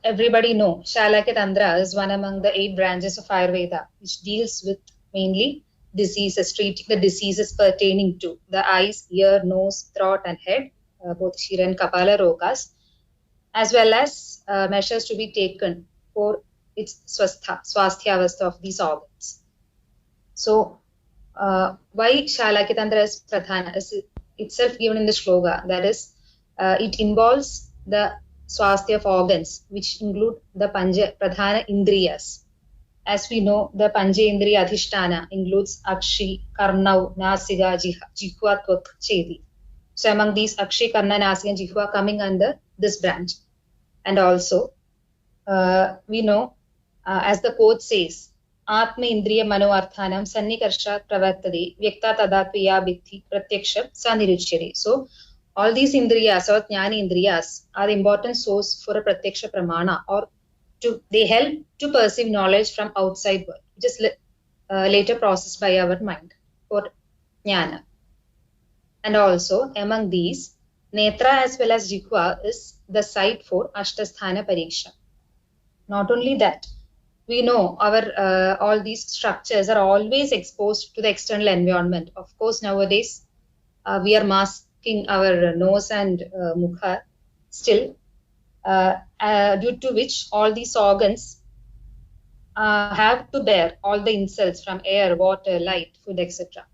everybody know Shalakya Tantra is one among the 8 branches of Ayurveda, which deals with mainly diseases, treating the diseases pertaining to the eyes, ear, nose, throat, and head, both Shira and Kapala Rogas, as well as measures to be taken for its swasthya avastha of these organs. So, why Shalakya Tantra is pradhana is itself given in the shloka, that is, it involves the swasthya of organs, which include the Panja Pradhana Indriyas. As we know, the Panchindriya Adhishtana includes Akshi, Karnau, Nasika, Jihva, Tvak, Chedi. So among these, Akshi, Karna, Nasika, and Jihva coming under this branch. And also, we know, as the quote says, Atma Indriya Mano Arthanam Sannikarshat Pravartade Vyakta Tadakriya Bitti Pratyaksha Saniruchyare. So, all these Indriyas or Jnani Indriyas are the important source for a Pratyaksha Pramana, or they help to perceive knowledge from outside world, which is later processed by our mind for Jnana. And also, among these, Netra as well as Jihva is the site for Ashtasthana Pariksha. Not only that, we know our all these structures are always exposed to the external environment. Of course, nowadays we are masking our nose and mukha still, due to which all these organs have to bear all the insults from air, water, light, food, etc.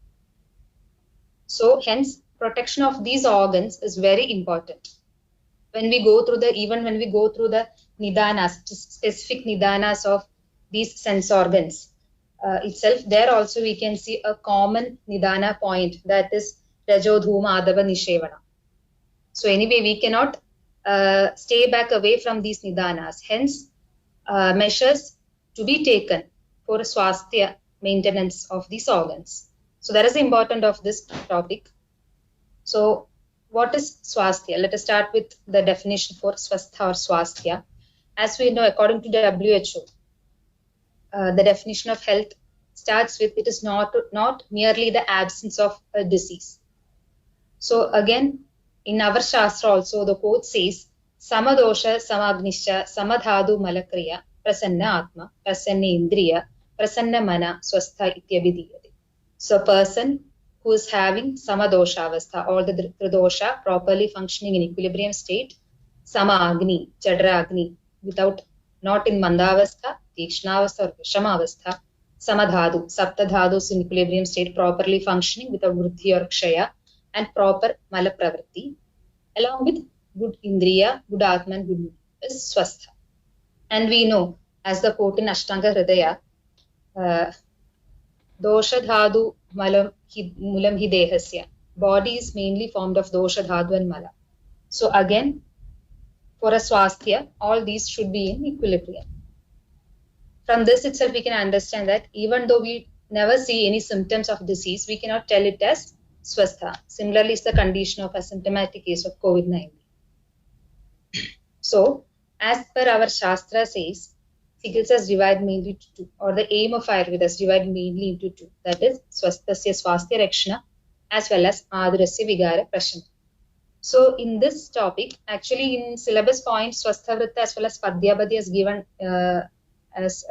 So hence, protection of these organs is very important. When we go through the nidanas, specific nidanas of these sense organs itself, there also we can see a common nidana point, that is Rajodhuma Adava Nishevana. So anyway, we cannot stay back away from these nidanas. Hence, measures to be taken for swasthya maintenance of these organs. So that is the importance of this topic. So what is swasthya? Let us start with the definition for swastha or swasthya. As we know, according to WHO, the definition of health starts with, it is not merely the absence of a disease. So again, in our Shastra also, the quote says, Samadosha Samagnisha Samadhadu Malakriya Prasanna Atma Prasanna Indriya Prasanna Mana Swastha Ityabhidiyate. So a person who is having Samadosha Avastha, or the Tridosha properly functioning in equilibrium state, Sama Agni, Chadra Agni, not in Mandavastha, Tikshnavastha or Vishamavastha, Samadhadu, Saptadhadus in equilibrium state properly functioning without Vruddhi or Kshaya, and proper Malapravritti, along with good Indriya, good Atma, and good is Swastha. And we know, as the quote in Ashtanga Hridaya, Dosha Dhadu Mulam hi Dehasya. Body is mainly formed of Dosha Dhadu and Mala. So again, for a swasthya, all these should be in equilibrium. From this itself, we can understand that even though we never see any symptoms of disease, we cannot tell it as swastha. Similarly, it's the condition of asymptomatic case of COVID-19. So, as per our Shastra says, Chikitsas divide mainly into two, or the aim of Ayurveda is divided mainly into two. That is, swasthasya swasthya rakshana as well as adurasya vigara prashana. So, in this topic, actually in syllabus points, swasthavritta as well as padhyabadhi is given as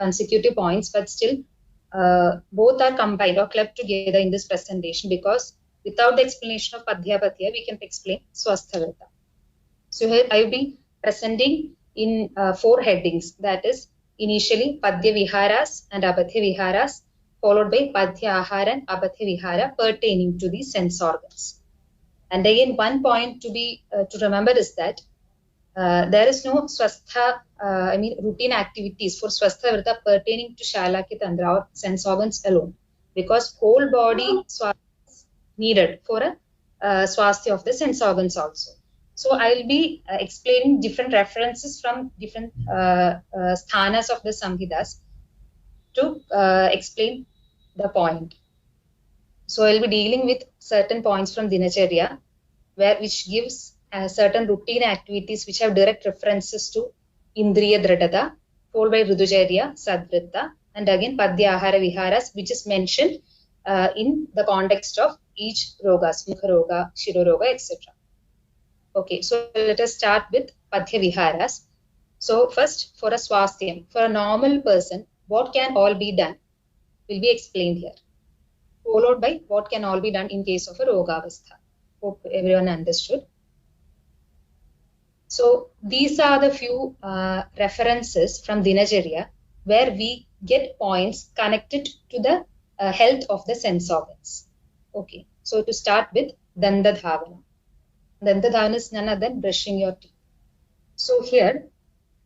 consecutive points, but still both are combined or clubbed together in this presentation, because without the explanation of padhyabadhi, we can explain swasthavritta. So here I will be presenting in 4 headings, that is initially Padya Viharas and Abadhya Viharas, followed by Padya Ahara and Abadhya Vihara pertaining to the sense organs. And again, one point to remember is that there is no swastha, routine activities for swastha vrita pertaining to Shalakya Tantra or sense organs alone, because whole body swasthya is needed for a swasthya of the sense organs also. So I will be explaining different references from different sthanas of the Samhidas to explain the point. So I will be dealing with certain points from Dinacharya, which gives certain routine activities which have direct references to Indriya Dradata, followed by Ridujariya, Sadvritta, and again Padya Ahara Viharas, which is mentioned in the context of each rogas, Mukha Roga, Shiro Roga, etc. Okay, so let us start with Padya Viharas. So first, for a swasthyam, for a normal person, what can all be done will be explained here, followed by what can all be done in case of a rogavastha. Hope everyone understood. So these are the few references from Dinacharya where we get points connected to the health of the sense organs. Okay, so to start with Danda Dhavana. Danda Dhavana is none other than brushing your teeth. So here,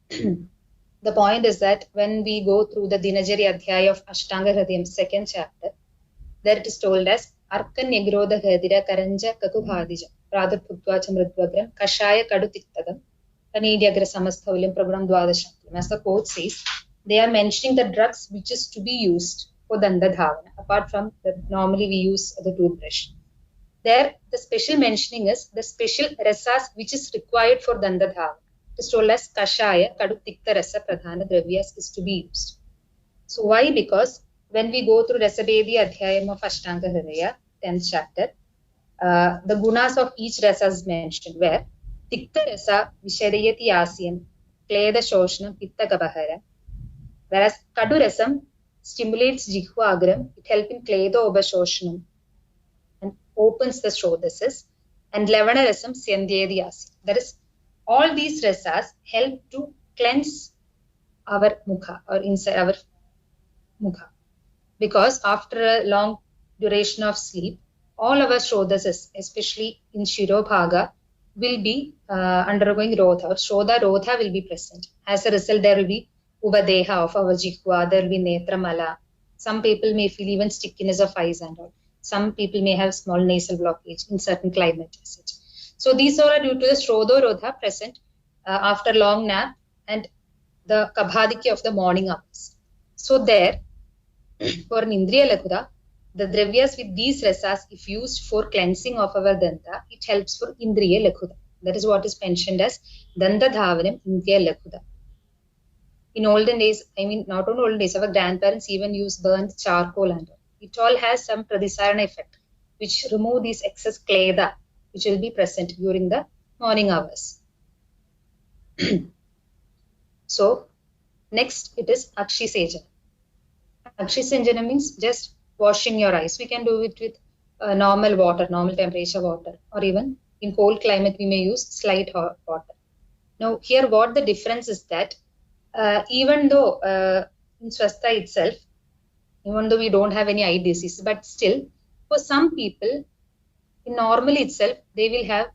the point is that when we go through the Dinacharya Adhyaya of Ashtanga Hridayam, second chapter, there it is told as Arka Negrodha Hadira Karanja Kakubhadija Radha Putvacha Mridvagram Kashaya Kadu Tiktagam Kanidyagra Samasthavilam Prabhuram Dwadashantam. As the quote says, they are mentioning the drugs which is to be used for Danda Dhavana, apart from that normally we use the toothbrush. There, the special mentioning is the special rasas which is required for Danda Dhavana. It is told as Kashaya Kadu Tikta Rasa Pradhana Dravyas is to be used. So why? Because when we go through Rasabedi Adhyayam of Ashtanga Hridaya, 10th chapter, the gunas of each rasa is mentioned, where Tikta Rasa Visharayati Asyam, Kleda Shoshanam, Pitta Gabahara, whereas Kadu Rasam stimulates Jihva Agram, it helps in Kleda Obashoshanam and opens the Shrodasas, and Levana Rasam Syandyadi Asyam. That is, all these rasas help to cleanse our mukha or inside our mukha, because after a long duration of sleep, all our Shrodasas, especially in Shirobhaga, will be undergoing Rodha, or Shrodha Rodha will be present. As a result, there will be Uvadeha of our Jihva, there will be Netramala. Some people may feel even stickiness of eyes and all. Some people may have small nasal blockage in certain climates. So these are due to the Shrodha Rodha present after long nap and the Kabhadiki of the morning hours. So there, for an Indriya Lakhuda, the dravyas with these rasas, if used for cleansing of our danta, it helps for Indriya Lakhuda. That is what is mentioned as Danda Dhavanam Indriya Lakhuda. In olden days, I mean, not on olden days, our grandparents even used burnt charcoal and all. It all has some pradisarana effect, which remove these excess kleda, which will be present during the morning hours. So, next it is Akshi Sejana. Akshi Sejana means just washing your eyes. We can do it with normal water, normal temperature water, or even in cold climate, we may use slight hot water. Now, here what the difference is that even though in Swastha itself, even though we don't have any eye disease, but still, for some people, in normal itself, they will have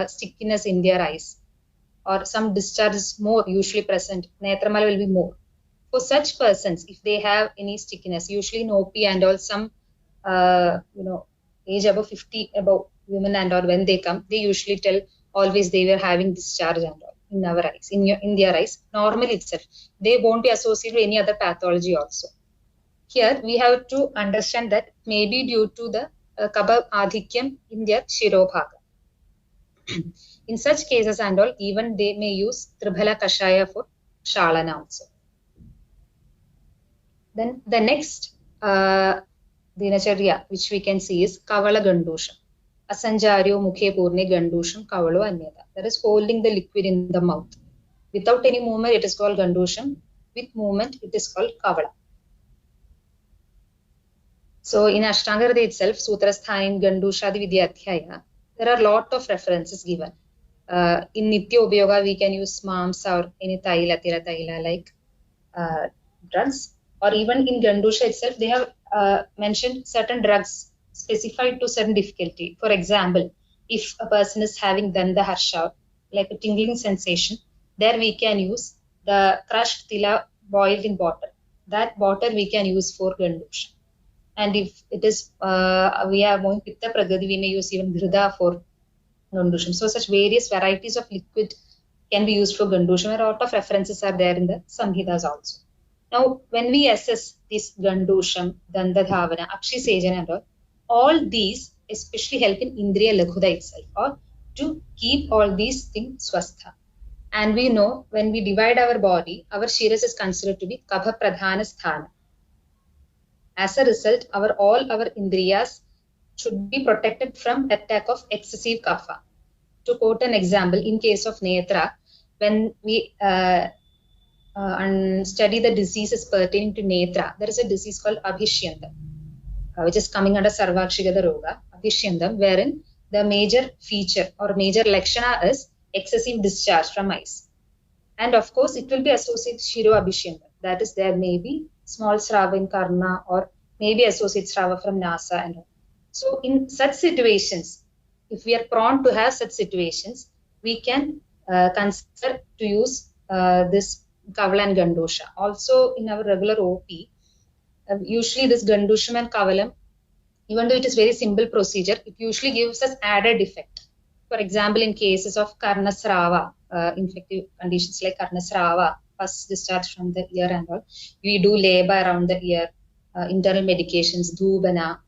stickiness in their eyes, or some discharge is more usually present. Netramala will be more. For such persons, if they have any stickiness, usually in OP and all, some age above 50, above women and all, when they come, they usually tell always they were having discharge and all in our eyes, in their eyes, normal itself. They won't be associated with any other pathology also. Here we have to understand that maybe due to the Kabha Adhikyam in their Shirobhaga. In such cases and all, even they may use Tribhala Kashaya for Shalana also. Then the next Dinacharya, which we can see, is Kavala Gandusham. Asanjaryo Mukhe Purne Gandusham Kavalo Anyada. That is holding the liquid in the mouth. Without any movement, it is called Gandusham. With movement, it is called Kavala. So in Ashtanga Hridaya itself, Sutrasthani, Gandushadi Vidya Adhyaya, there are a lot of references given. In Nitya Ubyoga, we can use Mamsa or any Taila, Tira Taila like drugs. Or even in Gandusha itself, they have mentioned certain drugs specified to certain difficulty. For example, if a person is having Danda Harsha, like a tingling sensation, there we can use the crushed tila boiled in water. That water we can use for Gandusha. And if it is, we are going Pitta Pragati, we may use even Ghrida for Gandusham. So such various varieties of liquid can be used for Gandusham. A lot of references are there in the Samhitas also. Now, when we assess this Gandusham, Danda Dhavana, Akshi Sejana and all these especially help in Indriya Lakhuda itself, or to keep all these things swastha. And we know when we divide our body, our shiras is considered to be Kabha Pradhana Sthana. As a result, all our Indriyas should be protected from attack of excessive kapha. To quote an example, in case of Netra, when we study the diseases pertaining to netra, there is a disease called abhishyandam, which is coming under Sarvakshigata Roga, abhishyandam, wherein the major feature or major lakshana is excessive discharge from eyes. And of course, it will be associated with Shiro abhishyandam. That is, there may be small srava in karna or maybe associate srava from nasa and all. So in such situations, if we are prone to have such situations, we can consider to use this Kavala and Gandosha. Also in our regular OP, usually this Gandusham and Kavalam, even though it is very simple procedure, it usually gives us added effect. For example, in cases of Karnasrava, infective conditions like Karnasrava, pus discharge from the ear and all, we do labor around the ear, internal medications, Dhubana,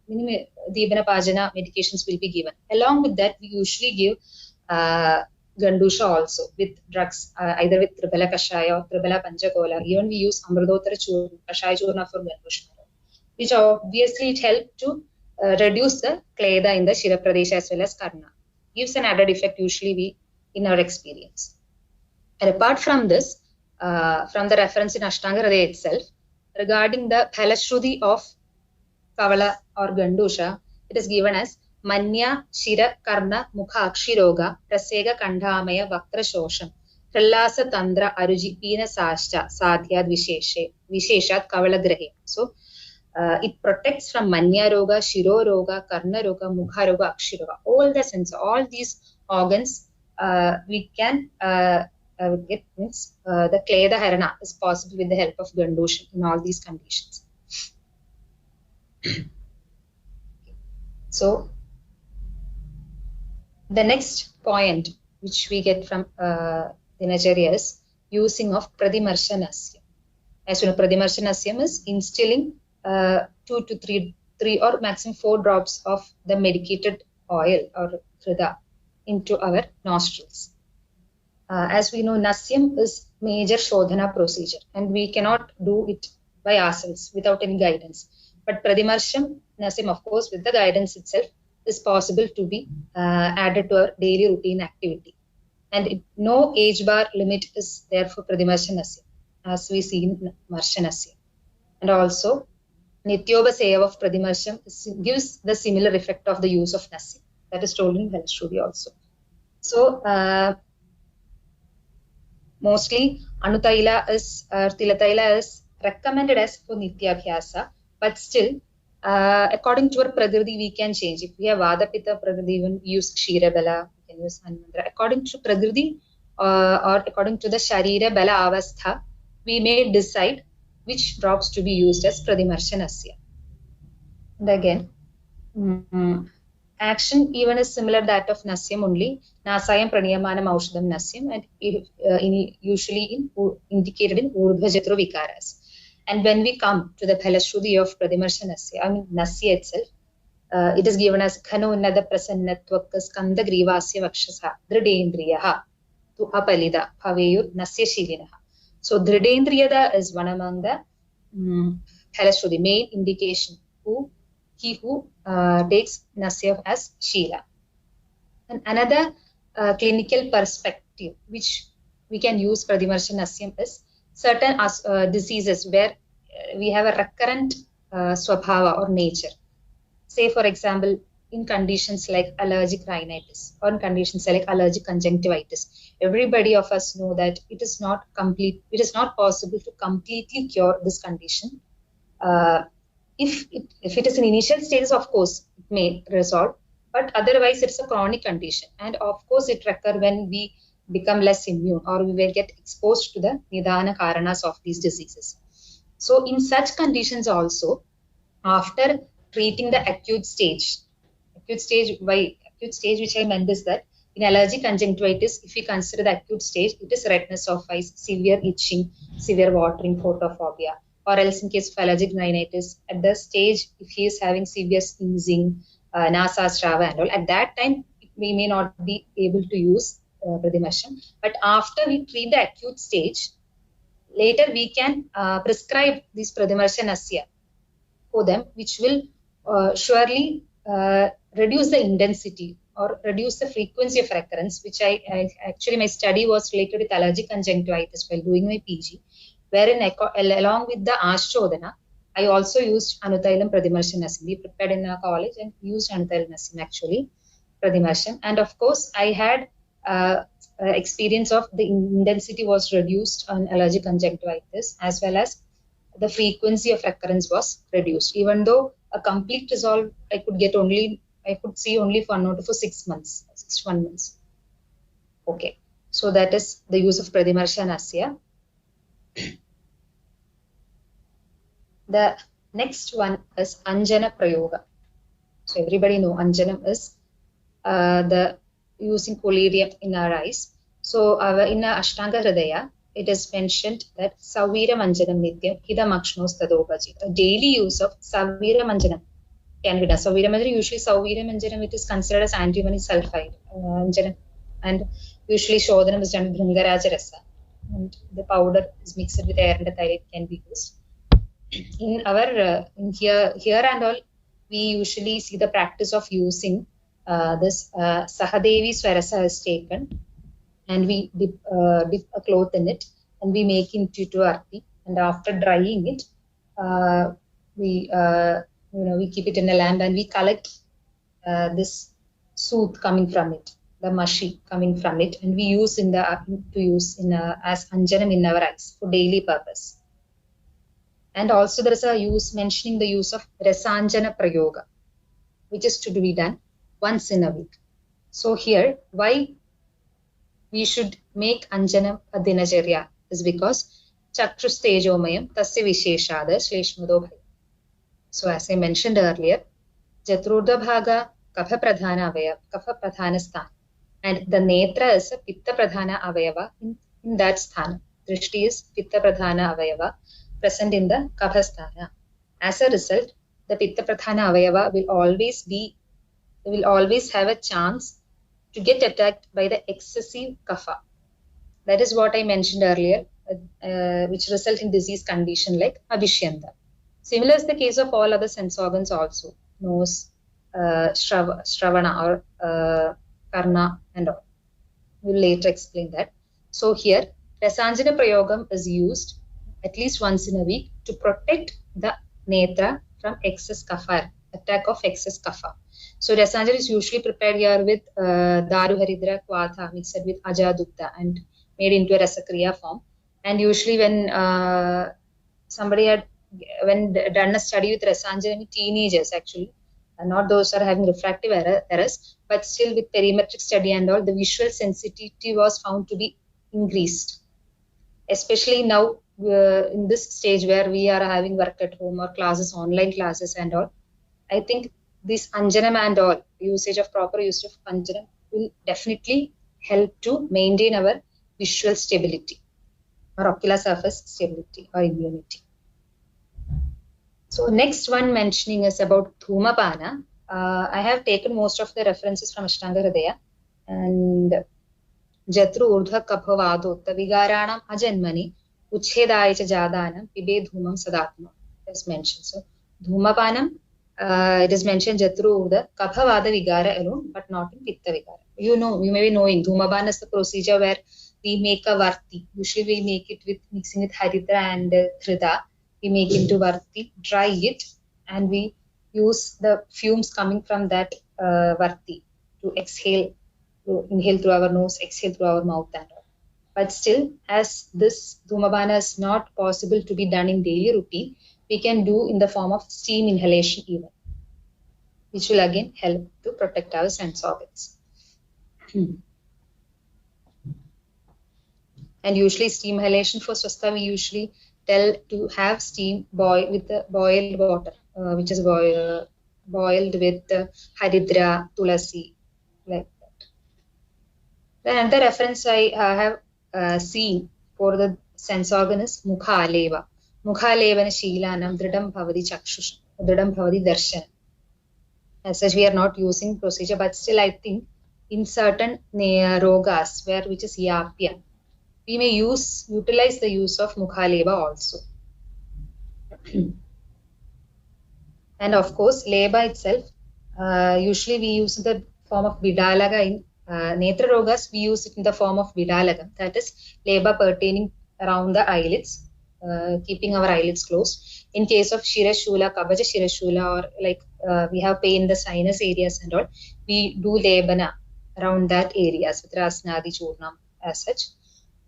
Dibana Pajana medications will be given. Along with that, we usually give Gandusha also with drugs, either with Tribala Kashaya or Tribala Panchakola. Even we use Amrudottara Churna, Kashaya Churna for Gandusha, which obviously it helps to reduce the kleda in the Shira Pradesh as well as Karna. Gives an added effect usually in our experience. And apart from this, from the reference in Ashtanga Hridaya itself, regarding the Phalashruti of Kavala or Gandusha, it is given as Manya, Shira, Karna, Mukha, Akshiroga, Prasega, Kandhamaya, Vaktra Shosham, Prallasa, Tandra, Aruji, Pina, Sashta, Sadhyad, Visheshat, Kavala Grahe. So, it protects from Manya Roga, Shiro Roga, Karna Roga, Mukha Roga, Akshiroga. All the sense, all these organs we can get, means the Kleda Harana is possible with the help of Gandusha in all these conditions. So, the next point which we get from Dinacharya is using of Pradimarshanasya. As you know, Pradimarshanasya is instilling 2 to 3 or maximum 4 drops of the medicated oil or Hrida into our nostrils. As we know, Nasyam is major Shodhana procedure and we cannot do it by ourselves without any guidance. But Pradimarsham, Nasyam, of course, with the guidance itself, is possible to be added to our daily routine activity. And no age bar limit is there for Pradimarshanasya, as we see in Marshanasya. And also, Nityoba Seva of Pradimarsham gives the similar effect of the use of Nasyam. That is told in Phalashruti also. So, mostly Anutaila is, Tilataila is recommended as for Nityabhyasa, but still, according to our Prakriti, we can change. If we have Vada Pitta Prakriti, even we use Kshira Bala, we can use Hanmandra. According to Prakriti or according to the Sharira Bala Avastha, we may decide which drops to be used as Pradimarshanasya. And again, action even is similar that of Nasyam only. Nasayam Praniyamanam Aushadam Nasyam, and usually indicated in Urdhvajatro Vikaras. And when we come to the Phalashruti of Pradimarshanasya, I mean Nasya itself, it is given as Khano Unnada Prasannatwaka Skanda Grivasya Vakshasa Dridendriyaha Tu Apalida Bhaveyur Nasya Shilinaha. So Dridendriyada is one among the Phalashruti, main indication he who takes Nasya as Shila. And another clinical perspective which we can use Pradimarshanasya is certain diseases where we have a recurrent swabhava or nature. Say, for example, in conditions like allergic rhinitis or in conditions like allergic conjunctivitis. Everybody of us know that it is not possible to completely cure this condition. If it is in initial stages, of course, it may resolve, but otherwise it's a chronic condition. And of course, it recurs when we become less immune or we will get exposed to the nidana karanas of these diseases. So in such conditions also, after treating the acute stage which I meant is that in allergic conjunctivitis, if we consider the acute stage, it is redness of eyes, severe itching, severe watering, photophobia, or else in case of allergic rhinitis, at the stage if he is having severe sneezing, nasa strava and all, at that time we may not be able to use Pradimarsham. But after we treat the acute stage, later we can prescribe this Pradimarshanasya for them, which will surely reduce the intensity or reduce the frequency of recurrence, which I actually my study was related with allergic conjunctivitis while doing my PG, wherein along with the Ashodhana, I also used Anutailam Pradimarshanasim. We prepared in our college and used Anutailam actually, Pradimarsham. And of course, I had experience of the intensity was reduced on allergic conjunctivitis, as well as the frequency of recurrence was reduced. Even though a complete resolve I could see only for 6 months, 61 months. Okay, so that is the use of Pradimarshanasya. The next one is Anjana Prayoga. So everybody know Anjanam is the using collyrium in our eyes. So in Ashtanga Hridaya, it is mentioned that Savira Manjanam Nityam Hidamakshnos Tadopaji. A daily use of Savira Manjanam can be done. Savira Manjanam, usually Savira Manjanam, it is considered as antimony sulfide. And usually Shodhanam is done with Bhringaraja Rasa. And the powder is mixed with air and the thyroid can be used. In our here and all, we usually see the practice of using this Sahadevi Swarasa is taken, and we dip a cloth in it, and we make into arti, and after drying it, we keep it in a lamp, and we collect this soot coming from it, the mushy coming from it, and we use as anjanam in our eyes for daily purpose. And also there is a mentioning the use of Rasanjana Prayoga, which is to be done once in a week. So here, why we should make Anjanam a Dinacharya is because Chakshus Tejomayam Tasya Visheshada Shleshmado Bhaya. So as I mentioned earlier, Jatrurdha Bhaga Kapha Pradhana Avayava, Kapha Pradhana Sthan. And the Netra is a Pitta Pradhana Avayava in that Sthana. Drishti is Pitta Pradhana Avayava present in the Kapha Sthana. As a result, the Pitta Pradhana Avayava will always have a chance to get attacked by the excessive kapha. That is what I mentioned earlier, which result in disease condition like Abhishyanta. Similar is the case of all other sense organs also, nose, Shravana or Karna and all. We will later explain that. So here, Rasanjana Prayogam is used at least once in a week to protect the netra from excess kapha, attack of excess kapha. So Rasanjana is usually prepared here with Daru Haridra Kwatha mixed with Ajadukta and made into a Rasakriya form. And usually when somebody had done a study with Rasanjana, teenagers actually, not those who are having refractive errors, but still with perimetric study and all, the visual sensitivity was found to be increased. Especially now in this stage where we are having work at home or classes, online classes and all, I think this Anjanam and all, proper use of Anjanam will definitely help to maintain our visual stability or ocular surface stability or immunity. So next one mentioning is about Dhumapana. I have taken most of the references from Ashtanga Hridaya, and Jatru Urdhva Kapha Vadotta Vigaranam Ajanmani Uchhedaya Cha Jadanam Pibe Dhumam Sadatma is mentioned. So Dhumapanam, it is mentioned Jatru Urdhva Kapha Vada Vigara alone, but not in Pitta Vigara. You may be knowing Dhumapana is the procedure where we make a varti. Usually we make it with mixing with Haritra and Khrida. We make into varti, dry it, and we use the fumes coming from that varti to exhale, to inhale through our nose, exhale through our mouth and all. But still, as this Dhumapana is not possible to be done in daily routine, we can do in the form of steam inhalation even, which will again help to protect our sense organs. And usually steam inhalation for Swastha, we usually tell to have steam with the boiled water, which is boiled with Haridra, Tulasi, like that. Then another reference I have seen for the sense organ is Mukha Aleva. Mukha Alevana Sheelanam Dridam Bhavadi Chakshush, Dridam Bhavadi Darshan. As such, we are not using procedure, but still I think in certain rogas, which is Yapya, we may utilize the use of Mukha Leba also. And of course, Leba itself, usually we use the form of Vidalaga in Netra Rogas, we use it in the form of Vidalagam, that is labor pertaining around the eyelids, keeping our eyelids closed. In case of Shirashula, Kabaja Shirashula, or like we have pain in the sinus areas and all, we do Lebana around that areas with Rasnadi Churnam as such.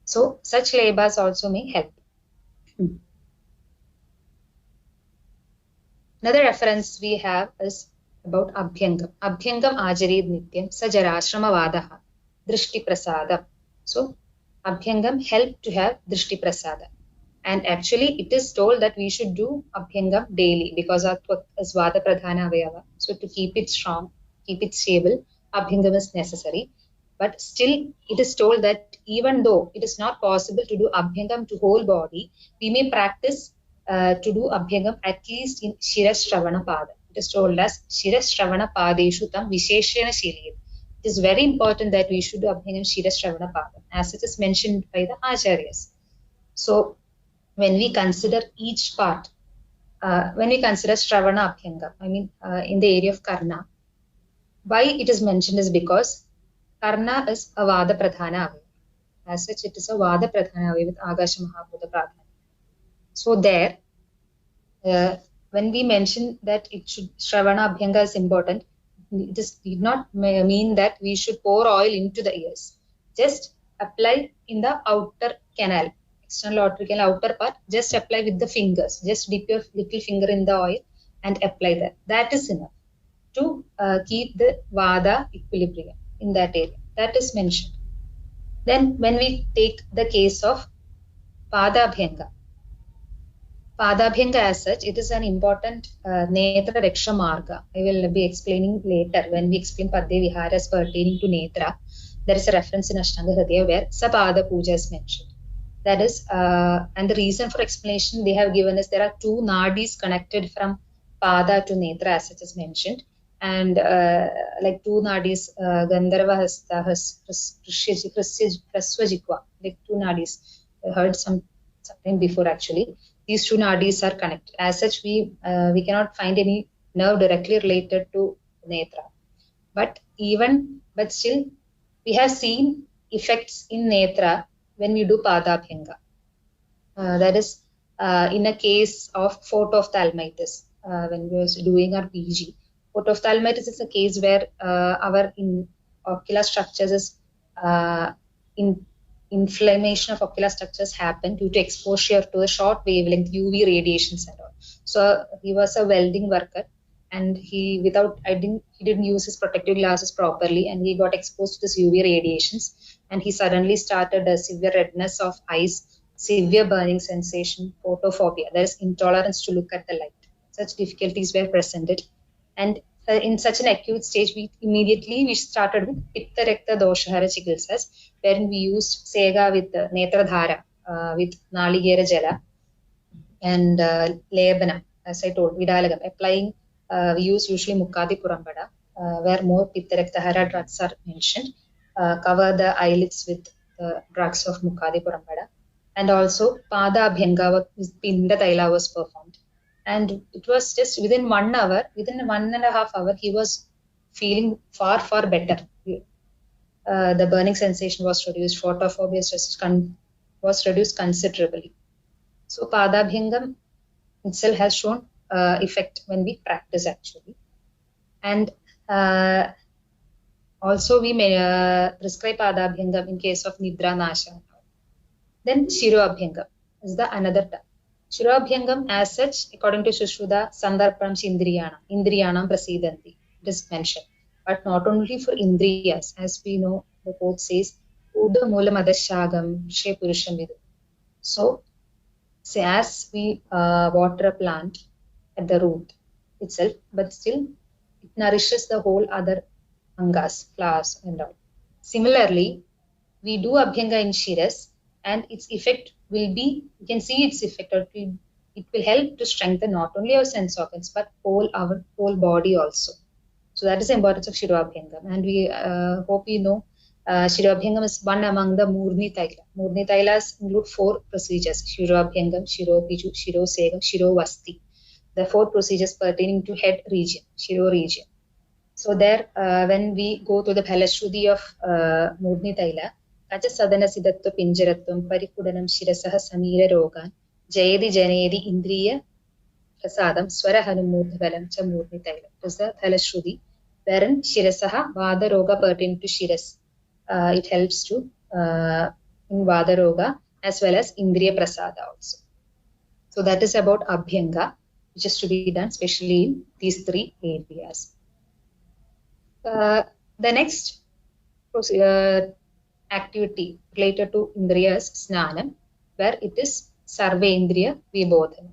So such labors also may help. Another reference we have is about Abhyangam. Abhyangam Ajarid Nityam Sajarashrama Vadaha Drishti Prasada. So Abhyangam help to have Drishti Prasada. And actually it is told that we should do Abhyangam daily because our Tvak is Vada Pradhana Avayava. So to keep it strong, keep it stable, Abhyangam is necessary. But still it is told that even though it is not possible to do Abhyangam to whole body, we may practice to do Abhyangam at least in Shirashravana Pada. It is told as Shirashravana Padeshu Tam Visheshena Shiliyam. It is very important that we should do Abhyangam Shirashravana Pada, as it is mentioned by the Acharyas. So when we consider each part, when we consider Shravana Abhyangam, I mean in the area of Karna, why it is mentioned is because Karna is a Vada Pradhana Avaya. As such, it is a Vada Pradhana Avaya with Agasha Mahabhuta Pradhana. So there, when we mention that it should Shravana Abhyanga is important, this did not mean that we should pour oil into the ears. Just apply in the outer canal, external outer canal, outer part, just apply with the fingers. Just dip your little finger in the oil and apply that. That is enough to keep the Vada equilibrium in that area. That is mentioned. Then when we take the case of Padabhyanga, Padabhyanga as such, it is an important Netra Raksha Marga. I will be explaining later when we explain Padya Viharas pertaining to Netra. There is a reference in Ashtanga Hridaya where Sapada Puja is mentioned. That is, and the reason for explanation they have given is there are two nadis connected from Pada to Netra as it is mentioned. And like two nadis, Gandharva Hasta, Hraswajikva, like two nadis. I heard sometime before actually. These two nadis are connected. As such, we cannot find any nerve directly related to Netra. But still, we have seen effects in Netra when we do Padabhyanga. That is, in a case of photophthalmitis, when we were doing our PG. Photophthalmitis is a case where our ocular structures is inflammation of ocular structures happen due to exposure to the short wavelength UV radiations and all. So he was a welding worker, and he didn't use his protective glasses properly, and he got exposed to this UV radiations, and he suddenly started a severe redness of eyes, severe burning sensation, photophobia. There is intolerance to look at the light. Such difficulties were presented, and in such an acute stage, we started with Pitta Rekta Doshahara Chikilsas, wherein we used Sega with Netradhara, with Naligera Jala, and Lebana, as I told, Vidalagam. Applying, we use usually Mukkadi Purambada, where more Pitta Rektahara drugs are mentioned. Cover the eyelids with the drugs of Mukkadi Purambada. And also, Pada Abhyanga with Pinda Taila was performed. And it was just within 1 hour, within 1.5 hours, he was feeling far, far better. The burning sensation was reduced, photophobia was reduced considerably. So Padabhyangam itself has shown effect when we practice actually. And also we may prescribe Padabhyangam in case of Nidra Nasha. Then Shirabhyangam is the another term. Shirabhyangam as such, according to Sushruta, Sandarpanam Indriyanam Prasidanti, it is mentioned. But not only for Indriyas, as we know, the quote says, Uda Moolam Adashagam Shre Purusham Vidu. So, as we water a plant at the root itself, but still it nourishes the whole other angas, flowers and all. Similarly, we do Abhyanga in Shiras, and its effect will be, you can see its effect, or it will help to strengthen not only our sense organs, but our whole body also. So that is the importance of Shirabhyangam. And we hope you know, Shirabhyangam is one among the Murni Taila. Murni Tailas include 4 procedures: Shirabhyangam, Shiropiju, Shirosegam, Shirovasti. The 4 procedures pertaining to head region, Shiro region. So there, when we go to the Phalashruti of Murni Taila, Kacha Sadana Siddhatva Pinjaratvam Parikudanam Shirasaha Samira Rogan Jayadi Janedi Indriya Prasadam Swara Hanumurdhabalam Cha Murni Taila. It is the Phalashruti wherein Shirasaha Vada Roga pertain to Shiras. It helps to in Vada Roga as well as Indriya Prasada also. So that is about Abhyanga, which is to be done especially in these three areas. The next activity related to Indriyas Snanam, where it is Sarvendriya Vibodhana.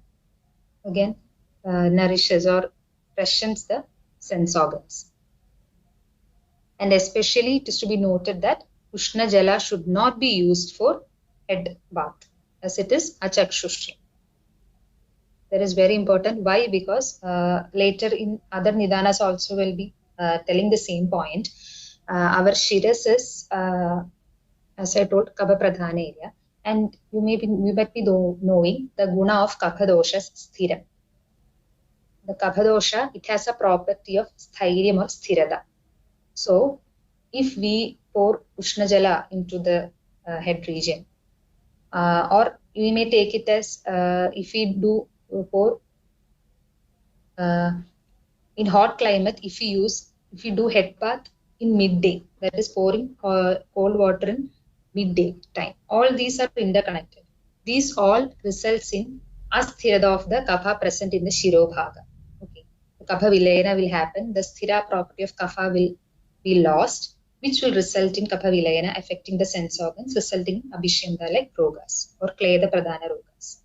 Again, nourishes or freshens the sense organs. And especially it is to be noted that Ushna Jala should not be used for head bath, as it is Achakshushri. That is very important. Why? Because later in other Nidanas also will be telling the same point. Our Shiras is, as I told, Kapha Pradhana area. And you might be knowing the guna of Kapha dosha sthira. The Kapha dosha, it has a property of sthiryam or sthirada. So, if we pour Ushna Jala into the head region, or we may take it as if we do pour in hot climate, if we do head bath in midday, that is pouring cold water in midday time. All these are interconnected. These all results in asthirada of the kapha present in the shirobhaga. Okay, the kapha vilayana will happen. The sthira property of kapha will be lost, which will result in kapha vilayana affecting the sense organs, resulting in abhishyanda like rogas or kleda pradhana rogas.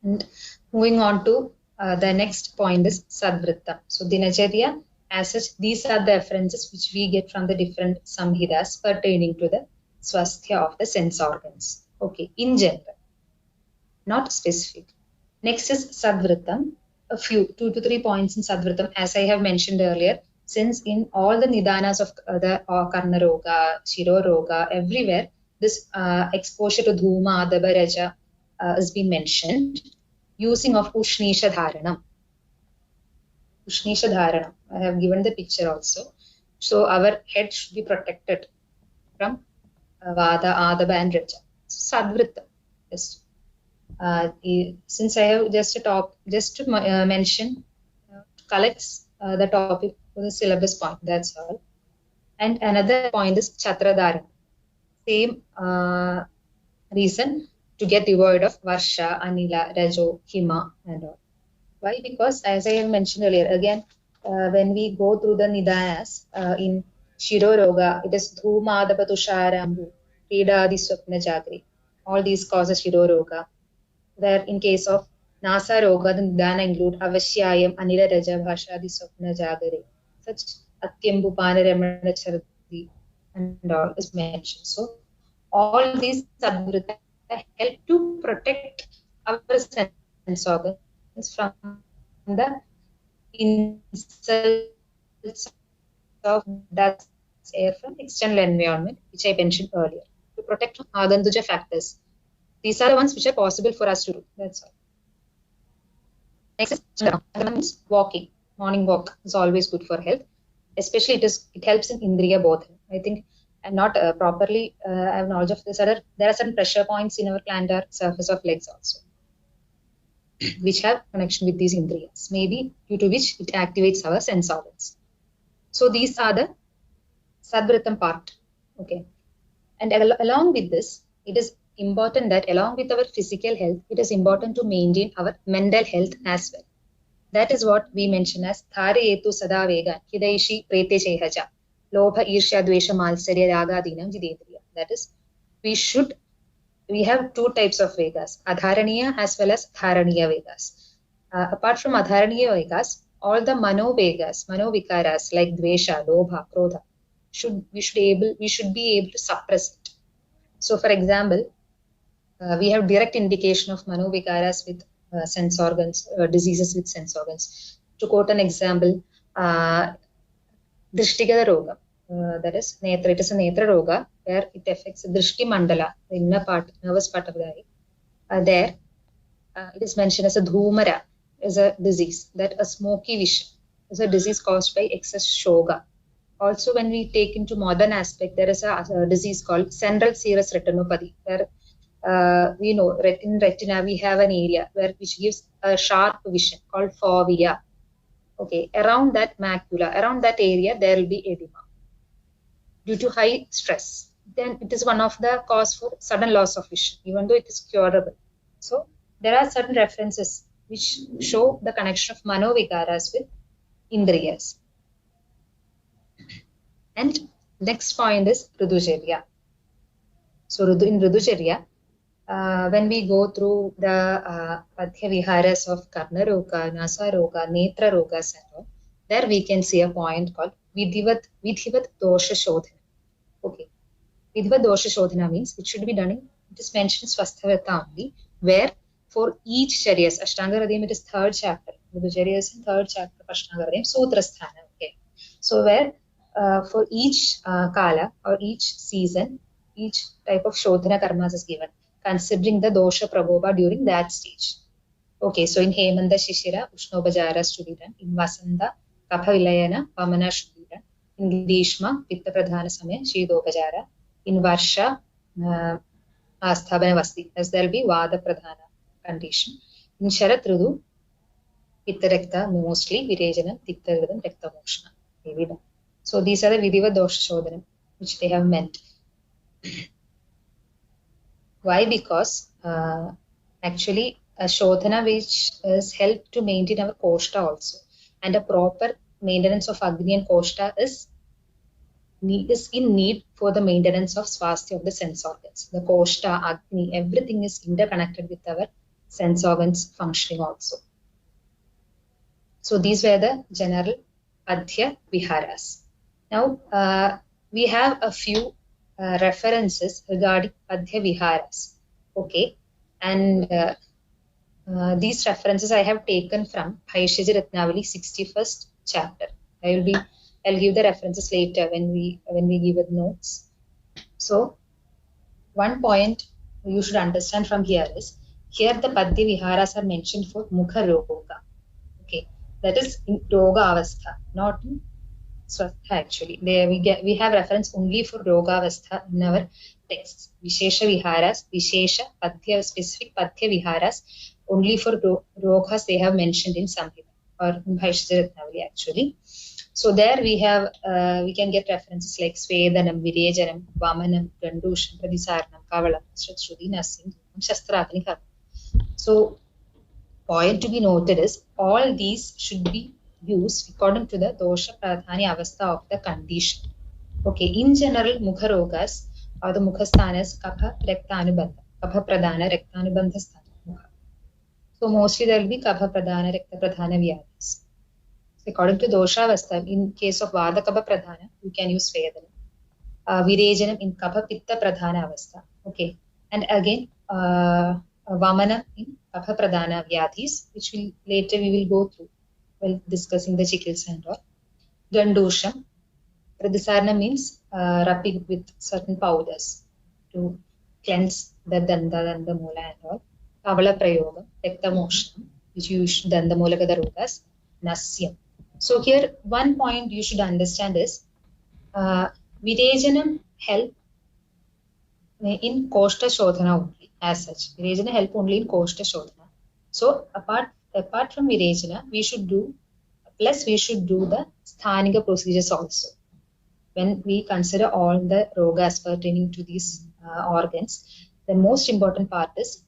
And moving on to the next point is Sadvritta. So Dinacharya, as such, these are the references which we get from the different samhitas pertaining to the swasthya of the sense organs. Okay, in general, not specific. Next is Sadvrittam. A few 2 to 3 points in Sadvrittam, as I have mentioned earlier. Since in all the nidanas of the Karna Roga, Shiro Roga, everywhere, this exposure to Dhuma, Adaba, Raja has been mentioned. Using of Ushnisha Dharanam. Ushnisha Dharanam. I have given the picture also. So our head should be protected from Vada, Adaba and Raja. Sadvritta. Yes. Since I have just to mention, collects the topic for the syllabus point. That's all. And another point is Chatradhara. Same reason to get devoid of Varsha, Anila, Rajo, Hima and all. Why? Because as I have mentioned earlier, again, when we go through the Nidanas in Shiro Roga, it is Dhuma, Adapa, Tusharambu, Pida, Adi, Swapna, Jagri. All these causes Shiro Roga. Where in case of Nasa Roga, the Nidana include Avashyayam, Anila, Raja, Bhasha, Adi, Swapna, Jagri. Such Atyambu, Panaramana, Charati and all is mentioned. So all these Sadvrita help to protect our sense organs from the insults of dust, air from external environment, which I mentioned earlier, to protect from Aganduja factors. These are the ones which are possible for us to do. That's all. Next is walking. Morning walk is always good for health. Especially it helps in Indriya Bodhana. I think I'm not properly I have knowledge of this. There are certain pressure points in our plantar surface of legs also, which have connection with these Indriyas, maybe due to which it activates our sense organs. So these are the Sadvritam part. Okay. And along with this, it is important that along with our physical health, it is important to maintain our mental health as well. That is what we mention as Tharayetu Sada Vega, Hidaishi Prete Chehaja, Lobha Irsha Dvesha Malsarya Ragadinam Jidendriya. That is, we have two types of Vegas, Adharaniya as well as Dharaniya Vegas. Apart from Adharaniya Vegas, all the Mano Vegas, Mano Vikaras like Dvesha, Lobha, Krodha, we should be able to suppress it. So, for example, we have direct indication of Mano Vikaras with sense organs, diseases with sense organs. To quote an example, Drishtigata Roga, that is, Netra, it is a Netra Roga, where it affects the Drishti Mandala, the inner part, nervous part of the eye. There, it is mentioned as a Dhumara, is a disease, that a smoky vision. is a disease caused by excess shoga. Also, when we take into modern aspect, there is a disease called central serous retinopathy, where we know in retina we have an area which gives a sharp vision called fovea. Okay, around that macula, around that area, there will be edema due to high stress. Then it is one of the cause for sudden loss of vision, even though it is curable. So there are certain references which show the connection of manovikaras with indriyas. And next point is Ridhucharya. So in Ridhucharya, when we go through the Padhya Viharas of Karna Roga, Nasa Roga, Netra Rogas and all, there we can see a point called Vidhivat Dosha Shodhana. Okay. Vidhivat Dosha Shodhana means it should be done in, it is mentioned Swasthavata only, where for each Charyas, Ashtanga Hridayam, it is third chapter. Ridhucharya is in third chapter of Ashtanga Hridayam, Sutrasthana. Okay. So where for each kala or each season, each type of Shodhana karmas is given, considering the dosha prabhava during that stage. Okay, so in Hemanta Shishira, Ushnobhajara should be done. In Vasanta, Kapha Vilayana, Vamana should be done. In Grishma, Pitta Pradhana Samaya, Shidobhajara. In Varsha, Asthabhana Vasti, as there will be Vada Pradhana condition. In Sharat Ridu, Pitta Rekta, mostly Virejana, Tikta Ridam, Rekta Moshana. Maybe done. So these are the Vidhivat Dosha Shodhanam, which they have meant. Why? Because actually a Shodhana which is helped to maintain our Koshta also. And a proper maintenance of Agni and Koshta is in need for the maintenance of Swasthya of the sense organs. The Koshta, Agni, everything is interconnected with our sense organs functioning also. So these were the general Padhya Viharas. Now, we have a few references regarding Padhya Viharas. Okay, and these references I have taken from Bhaishyaja Ratnavali 61st chapter. I'll give the references later when we give the notes. So, one point you should understand from here is, here the Padhya Viharas are mentioned for Mukha Roga. Okay, that is in Roga Avastha, not in Swastha actually. There we have reference only for Roga Avastha in our texts. Vishesha Viharas, Vishesha Padhya, specific Padhya Viharas, only for Rogas they have mentioned in Samhita or in Bhaishyaja Ratnavali actually. So there we have, we can get references like Svedanam, Virejanam, Vamanam, Gandusham, Pradisarnam, Kavalam, Shruti, Nasim, Shastrakani Karma. So point to be noted is all these should be used according to the dosha pradhani avastha of the condition. Okay, in general, Mukha Rogas or the Mukha Sthanas Kapha Rekta Anubandha, Kapha Pradhana Rekta Anubandha Sthana. So mostly there will be Kapha Pradhana Rekta Pradhana Vyadhis. So according to dosha avastha, in case of Vada Kapha Pradhana, you can use Vedanam. Virejanam in Kapha Pitta Pradhana avastha. Okay, and again Vamanam in Kapha Pradhana Vyadhis, which will later we will go through while discussing the chikitsa and all. Gandusham, Pradisarna means rubbing with certain powders to cleanse the Danda Mula and all. Kavala Prayoga, Rekta Mokshanam, which you use Danda Mulakada Rogas, Nasyam. So here one point you should understand is Virejanam help in Koshta Shodhana only as such. Virejana help only in Koshta Shodhana. So apart from Virejana, we should do the Sthanika procedures also. When we consider all the rogas pertaining to these organs, the most important part is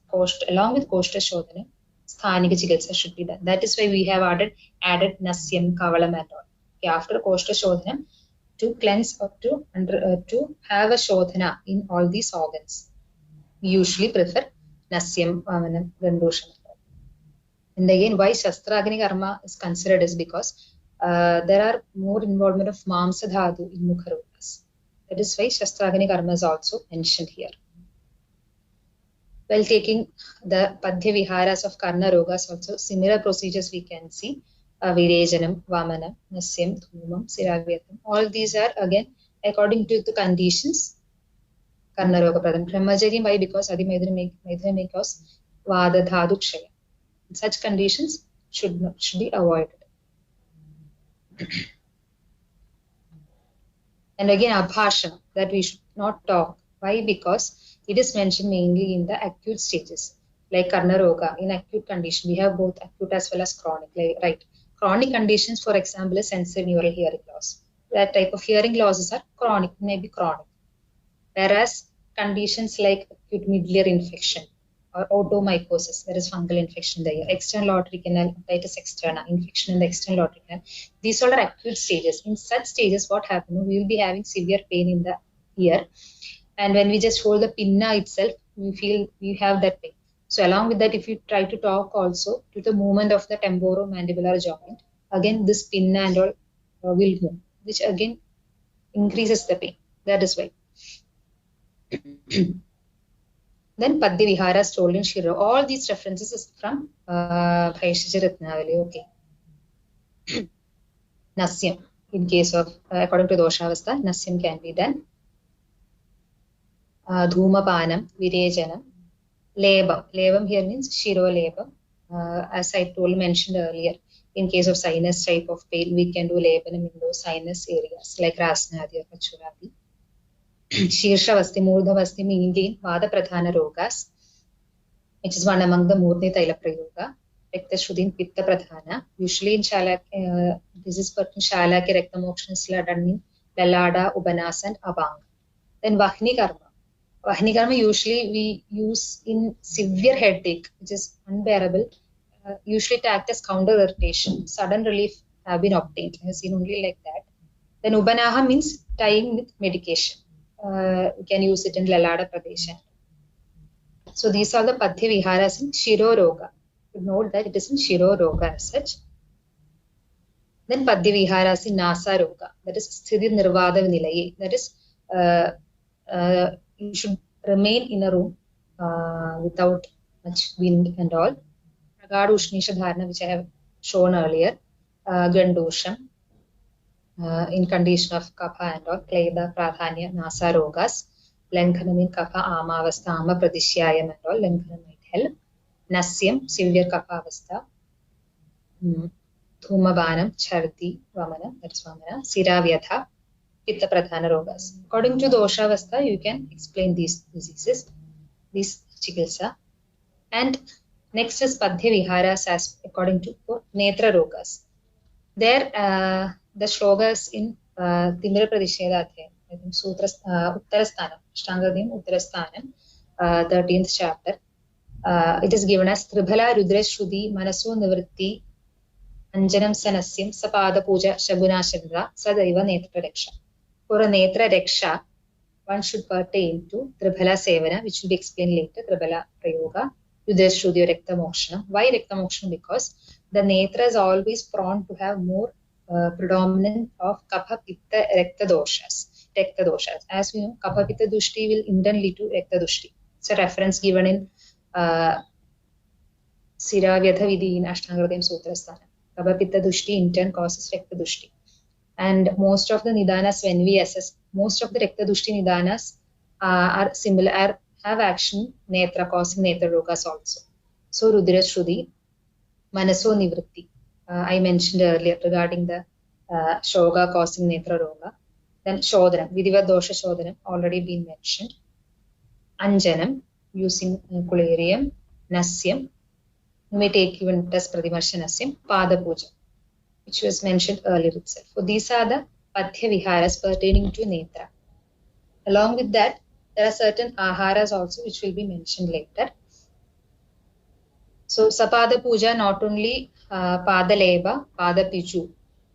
along with Koshta Shodhana, Sthanika Chikitsa should be done. That is why we have added Nasyam, Kavalam and all. Okay, after Koshta Shodhana, to cleanse or to have a Shodhana in all these organs, we usually prefer Nasyam, Vamanam, Gandosham. And again, why Shastragni Karma is considered is because there are more involvement of Mamsa Dhatu in Mukha Rogas. That is why Shastragni Karma is also mentioned here. While taking the Padhya Viharas of Karna Rogas also, similar procedures we can see. Virejanam, Vamanam, Nasyam, Thumam, Siravyatam. All these are again according to the conditions. Karna Roga Pradhan. Brahmacharya, why? Because Adi Maidana may cause Vada Dhatu Kshaya. Such conditions should be avoided. And again, abhasha, that we should not talk. Why? Because it is mentioned mainly in the acute stages, like karna roga. In acute condition, we have both acute as well as chronic. Like, right? Chronic conditions, for example, is sensory neural hearing loss. That type of hearing losses are chronic, maybe chronic. Whereas conditions like acute middle infection or otomycosis, there is fungal infection there, external aortic canal, otitis externa, infection in the external aortic canal. These all are acute stages. In such stages, what happens? We will be having severe pain in the ear. And when we just hold the pinna itself, we feel we have that pain. So along with that, if you try to talk also to the movement of the temporomandibular joint, again, this pinna and all will move, which again increases the pain. That is why. Then Padya Vihara told in Shiro. All these references is from Bhaishya Ratnavali. Okay. Nasyam. In case of, according to Doshavastha, Nasyam can be done. Dhumapanam, Virejanam. Lebam. Lebam here means Shiro Lebam. As I mentioned earlier, in case of sinus type of pain, we can do Lebanam in those sinus areas like Rasnadi or Pachuradi. Shirshavasti, Murdhavasti meaning Vada Pradhana Rogas, which is one among the Murni Taila Prayoga. Rekta Shudin Pitta Pradhana. Usually in Shalak, this is for Shalaki Rekta Mokshan done in Lalada, Ubanas, and Abang. Then Vahni Karma. Vahni Karma usually we use in severe headache, which is unbearable. Usually to act as counter irritation. Sudden relief have been obtained. I have seen only like that. Then Ubanaha means tying with medication. We can use it in Lalada Pradesha. So these are the Padya Viharas in Shiro Roga. You note that it is in Shiro Roga as such. Then Padya Viharas in Nasa Roga. That is Sthiti Nirvada Nilaye. That is, you should remain in a room without much wind and all. Pragad Ushnisha Dharana, which I have shown earlier. Gandosham. In condition of kapha and all, Kleda, Pradhanya, Nasa Rogas, Lankhanam in kapha, Amavastha, Ama Pradishyayam and all, Lankhanam might help. Nasyam, severe kapha avastha. Dhumabanam, Chardi, Vamana, that is Vamana, Siravyatha, Pitta Pradhana Rogas. According to Doshavastha, you can explain these diseases, these chikitsa. And next is Padya Viharas as according to Netra Rogas. There, the shlokas in Timira Pradishedadhyayam, I think Sutra Uttarasthanam, Ashtangadhyayam Uttarasthanam, 13th chapter. It is given as Tribhala Rudra Shruti Manaso Nivritti Anjanam Sanasyam Sapada Puja Shabuna Shabda Sadaiva Netra Reksha. For a Netra Reksha, one should pertain to Tribhala Sevana, which will be explained later, Tribhala Prayoga, Rudra Shruti or Rekta Mokshana. Why Rekta Mokshana? Because the Netra is always prone to have more predominant of Kapha Pitta Rekta Doshas. As we know, Kapha Pitta Dushti will in turn lead to Rekta Dushti. It's a reference given in Siravyatha Vidhi in Ashtangradhyayam Sutrasthana. Kapha Pitta Dushti in turn causes Rekta Dushti. And most of the Nidanas, when we assess, most of the Rekta Dushti Nidanas are similar, have action Netra, causing Netra Rogas also. So Rudra Shruti, Manaso Nivritti. I mentioned earlier regarding the Shoga causing Netra Roga. Then Shodhanam, Vidhivat Dosha Shodhanam, already been mentioned. Anjanam, using Kularium. Nasyam, you may take even as Pradimarsha Nasyam. Pada Puja, which was mentioned earlier itself. So these are the Padya Viharas pertaining to Netra. Along with that, there are certain Aharas also which will be mentioned later. So Sapada Puja, not only Pada Leba, Pada Piju,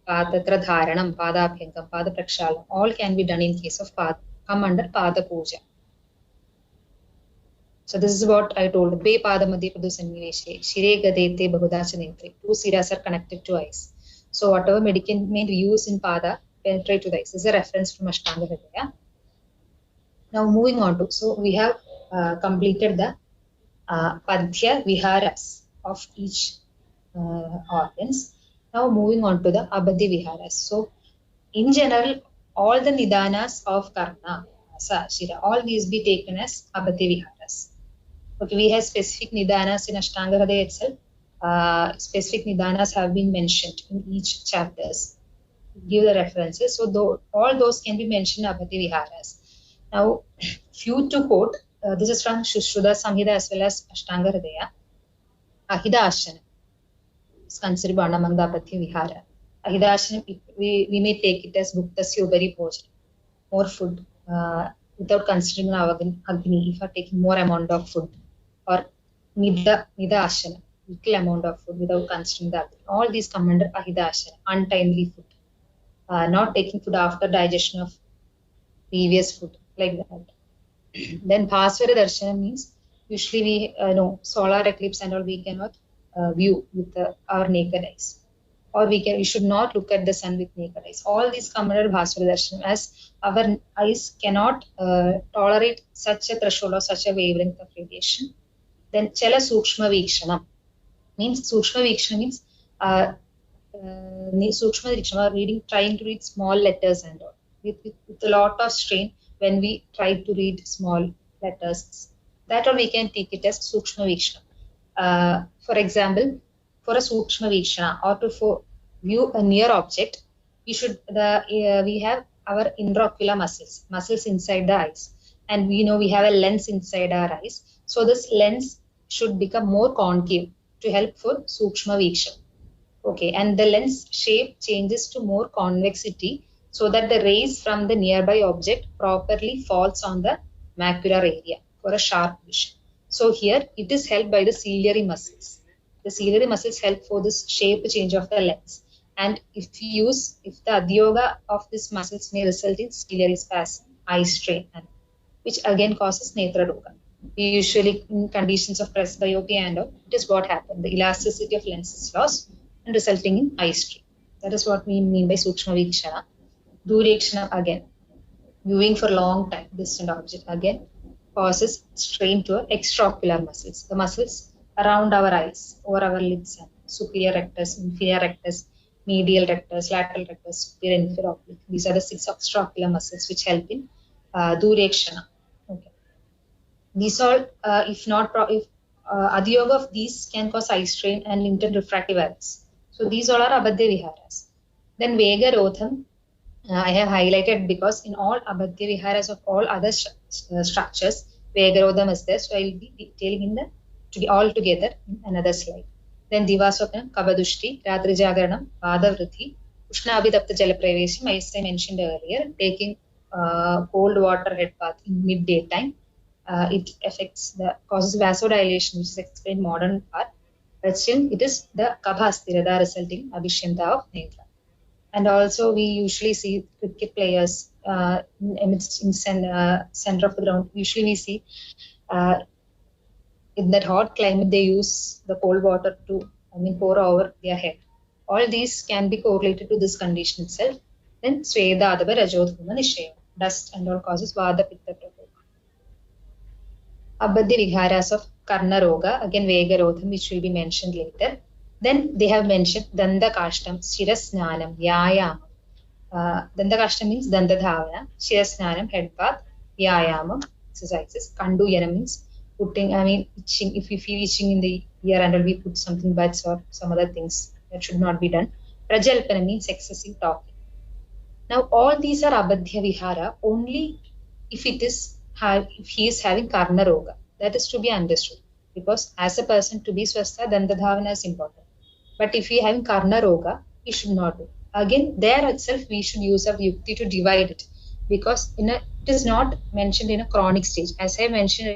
Padatra Dharanam, Pada Abhyangam, Pada Prakshalam, all can be done in case of Pada, come under Pada Puja. So this is what I told. Be Pada Madhya Pradusanniveshe, Shire Gadete Bahudacha Netre. Two siras are connected to eyes. So whatever medicament we use in Pada penetrate to the eyes. This is a reference from Ashtanga Hridaya. Now moving on to, so we have completed the Padya Viharas of each organs. Now moving on to the Abadya Viharas. So in general, all the Nidanas of Karna, Shira, all these be taken as Abadya Viharas. Okay, we have specific Nidanas in Ashtanga Hridaya itself. Specific Nidanas have been mentioned in each chapters. give the references. So all those can be mentioned in Abhadhya Viharas. Now, few to quote, this is from Shushruta Samhita as well as Ashtanga Hridaya. Ahida Ashanam is considered one among the Abhadhya Vihara. Ahida Ashanam, we may take it as Bhuktasya Ubari Bhojan, more food, without considering Agni, if you are taking more amount of food, or Nida Ashanam, little amount of food without considering the Agni. All these come under Ahida Ashanam, untimely food. Not taking food after digestion of previous food, like that. Then Bhaswara Darshana means usually we know solar eclipse and all we cannot view with our naked eyes, or we should not look at the sun with naked eyes. All these come under Bhaswara Darshana, as our eyes cannot tolerate such a threshold or such a wavelength of radiation. Then Chala Sukshma Vikshana means Sukshma Vikshana means Sukshma Vikshana, reading, trying to read small letters and all with a lot of strain when we try to read small letters. That all we can take it as Sukshma Vikshana. For example, for a Sukshma Vikshana or to view a near object, we have our intraocular muscles inside the eyes, and we know we have a lens inside our eyes. So this lens should become more concave to help for Sukshma Vikshana. Okay, and the lens shape changes to more convexity so that the rays from the nearby object properly falls on the macular area for a sharp vision. So here it is helped by the ciliary muscles. The ciliary muscles help for this shape change of the lens. And if the adyoga of these muscles may result in ciliary spasm, eye strain, which again causes netra roga. Usually in conditions of presbyopia and all, it is what happened. The elasticity of lens is lost and resulting in eye strain. That is what we mean by Sukshma Vikshana. Durekshana again, viewing for long time, distant object again causes strain to our extraocular muscles, the muscles around our eyes, over our lids, superior rectus, inferior rectus, medial rectus, lateral rectus, superior inferior oblique. These are the 6 extraocular muscles which help in Durekshana. Okay. These all, if adyoga of these can cause eye strain and interrefractive errors. So these all are Abhadhya Viharas. Then Vega Rodham, I have highlighted because in all Abhadhya Viharas of all other structures, Vegarodham is there. So I will be detailing all together in another slide. Then Divaswapnam, Kabadushti, Ratri Jagaranam, Vadavrithi, Ushna Abhidapta Jalapravesham, as I mentioned earlier, taking cold water head bath in midday time. It causes vasodilation, which is explained in modern part. But still, it is the Kabhastirada resulting Abhishyanta of Netra. And also, we usually see cricket players in center of the ground. Usually, we see in that hot climate, they use the cold water to pour over their head. All these can be correlated to this condition itself. Then Sweda Adaba Rajodhuma Nishaya, dust and all causes Vada Pitta Prakopa. Abhadhya Viharas of Karna Roga, again Vegarodham, which will be mentioned later. Then they have mentioned Danda Kashtam, Shirasnanam, Yayamam. Danda Kashtam means Danda Dhavana, Shirasnanam, head bath, Yayamam, exercises. Kanduyanam means putting, itching. If we feel itching in the ear and we put something buds or some other things, that should not be done. Prajalpana means excessive talking. Now all these are Abhadhya Vihara only if he is having Karna Roga. That is to be understood. Because as a person to be swastha, Danda Dhavana is important. But if we are having Karna Roga, we should not do. Again, there itself we should use our yukti to divide it. Because it is not mentioned in a chronic stage. As I mentioned